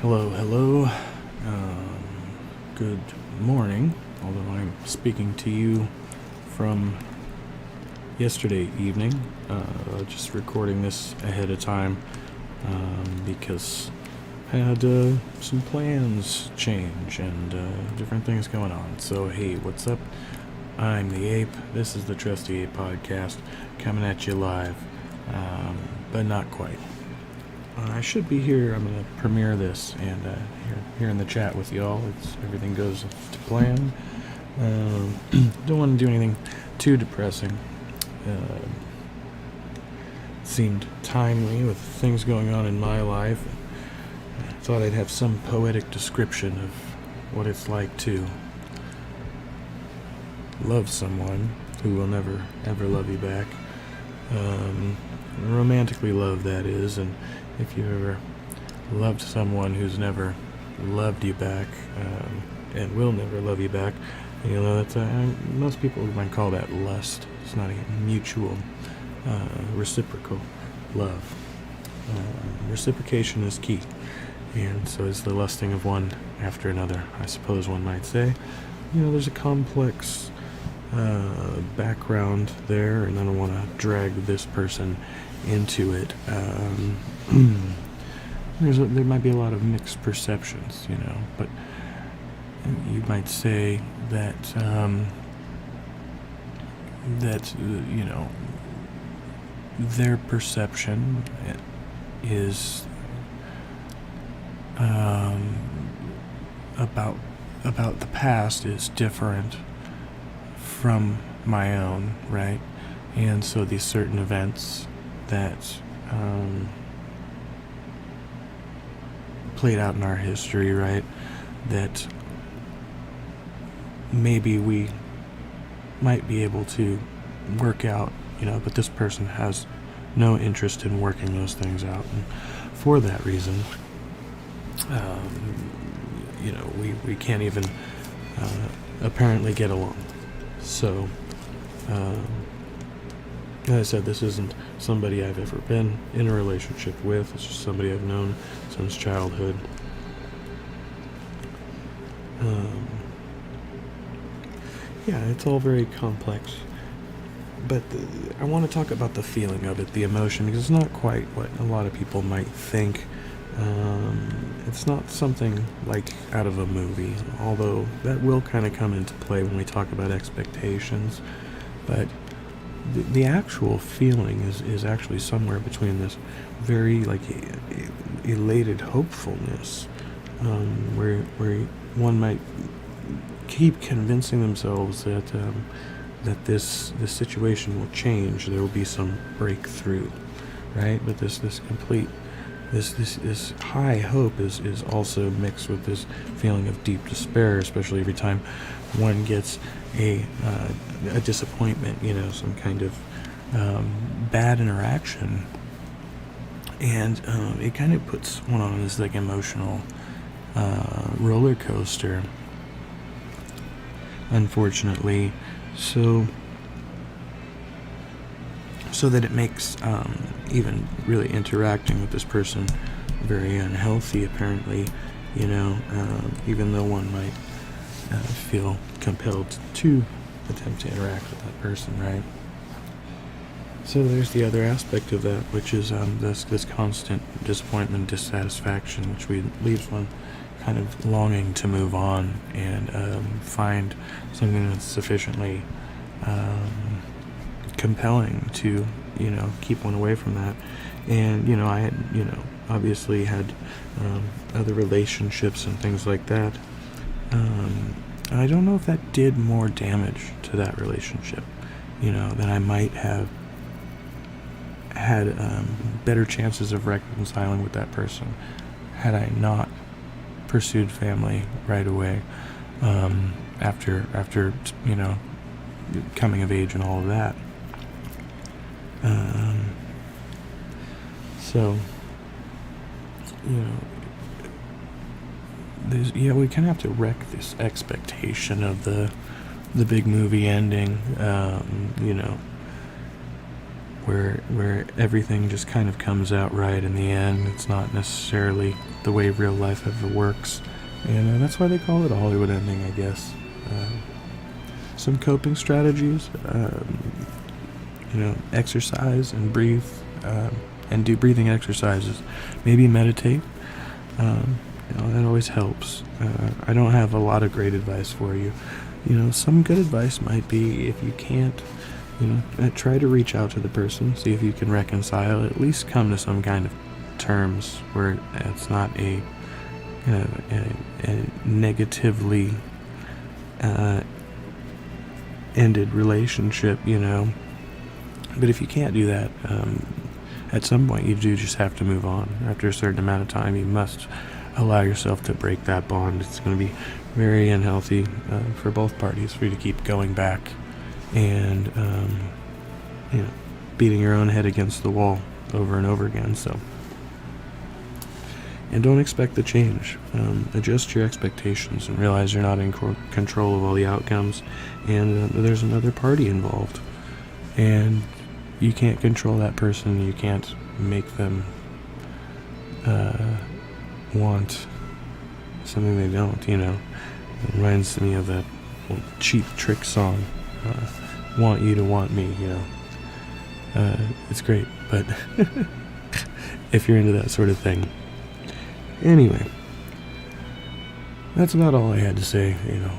Hello. Um, Good morning, although I'm speaking to you from yesterday evening. Just recording this ahead of time because I had some plans change and different things going on. So, hey, what's up? I'm the Ape. This is the Trusty Ape Podcast coming at you live, but not quite. I should be here. I'm going to premiere this and here in the chat with y'all. Everything goes to plan. Don't want to do anything too depressing. Seemed timely with things going on in my life. I thought I'd have some poetic description of what it's like to love someone who will never ever love you back. Romantically love, that is, and if you've ever loved someone who's never loved you back and will never love you back, that's most people might call that lust. It's not a mutual, reciprocal love. Reciprocation is key, and so is the lusting of one after another, I suppose one might say. There's a complex background there, and I don't want to drag this person into it. There might be a lot of mixed perceptions, but you might say that their perception is about the past is different from my own, right? And so these certain events that played out in our history, right, that maybe we might be able to work out, but this person has no interest in working those things out, and for that reason, we can't even apparently get along. So, as I said, this isn't somebody I've ever been in a relationship with. It's just somebody I've known since childhood. It's all very complex. But I want to talk about the feeling of it, the emotion, because it's not quite what a lot of people might think. It's not something like out of a movie, although that will kind of come into play when we talk about expectations. But the actual feeling is actually somewhere between this very elated hopefulness, where one might keep convincing themselves that this situation will change. There will be some breakthrough, right? But this high hope is also mixed with this feeling of deep despair, especially every time one gets a disappointment, some kind of bad interaction, and it kind of puts one on this emotional roller coaster, unfortunately, so that it makes even really interacting with this person very unhealthy, apparently, even though one might feel compelled to attempt to interact with that person, right? So there's the other aspect of that, which is this constant disappointment, dissatisfaction, which leaves one kind of longing to move on and find something that's sufficiently compelling to keep one away from that. And I had obviously had other relationships and things like that. I don't know if that did more damage to that relationship, than I might have had better chances of reconciling with that person had I not pursued family right away, after coming of age and all of that. So we kind of have to wreck this expectation of the big movie ending, where everything just kind of comes out right in the end. It's not necessarily the way real life ever works, and that's why they call it a Hollywood ending, I guess. Some coping strategies, exercise and breathe, and do breathing exercises. Maybe meditate. That always helps. I don't have a lot of great advice for you. Some good advice might be, if you can't, try to reach out to the person, see if you can reconcile, at least come to some kind of terms where it's not a negatively ended relationship, But if you can't do that, at some point you do just have to move on. After a certain amount of time, you must allow yourself to break that bond. It's going to be very unhealthy for both parties for you to keep going back and beating your own head against the wall over and over again. And don't expect the change. Adjust your expectations and realize you're not in control of all the outcomes, and there's another party involved, and you can't control that person. You can't make them want something they don't. It reminds me of that old Cheap Trick song, "Want You to Want Me." It's great, but if you're into that sort of thing. Anyway, that's about all I had to say.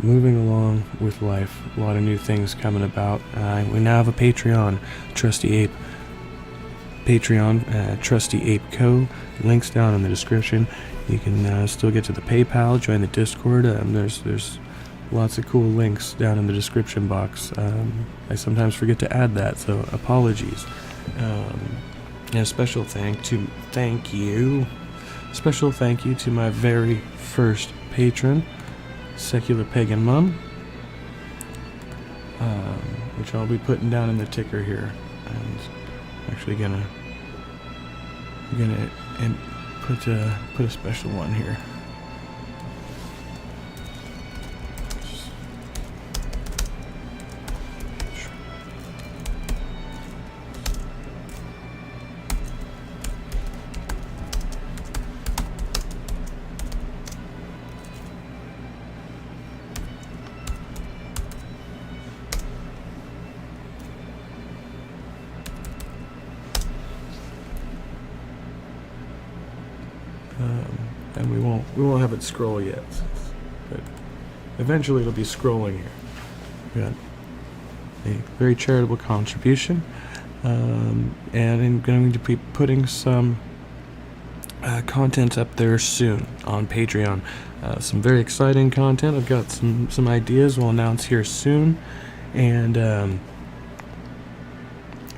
Moving along with life, a lot of new things coming about. We now have a Patreon, Trusty Ape Patreon, Trusty Ape Co. Links down in the description. You can still get to the PayPal, join the Discord. There's lots of cool links down in the description box. I sometimes forget to add that, so apologies. And a special thank you to my very first patron, Secular Pagan Mum, which I'll be putting down in the ticker here. And I'm actually gonna put a special one here. And we won't have it scroll yet, but eventually it'll be scrolling here. We got a very charitable contribution, and I'm going to be putting some content up there soon on Patreon. Some very exciting content. I've got some ideas we'll announce here soon, and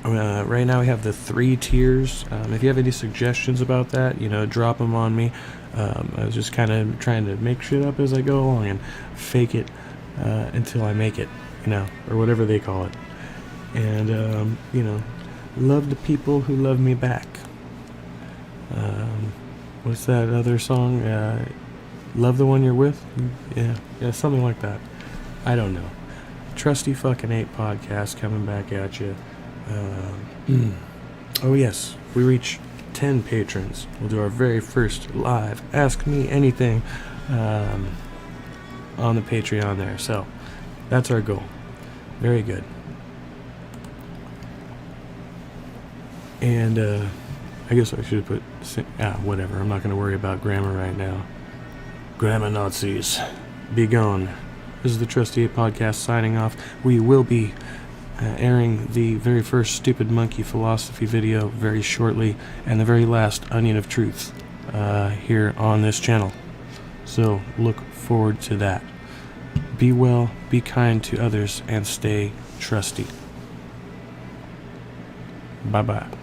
right now we have the 3 tiers. If you have any suggestions about that, drop them on me. I was just kind of trying to make shit up as I go along and fake it until I make it, or whatever they call it. And, love the people who love me back. What's that other song? Love the one you're with? Yeah, something like that. I don't know. Trusty fucking Ape podcast coming back at you. Oh yes, if we reach 10 patrons, we'll do our very first live Ask Me Anything on the Patreon there. So that's our goal. Very good. And I guess I should have put whatever. I'm not going to worry about grammar right now. Grammar Nazis, be gone. This is the Trusty Ape podcast signing off. We will be airing the very first Stupid Monkey philosophy video very shortly, and the very last Onion of Truth here on this channel. So look forward to that. Be well, be kind to others, and stay trusty. Bye-bye.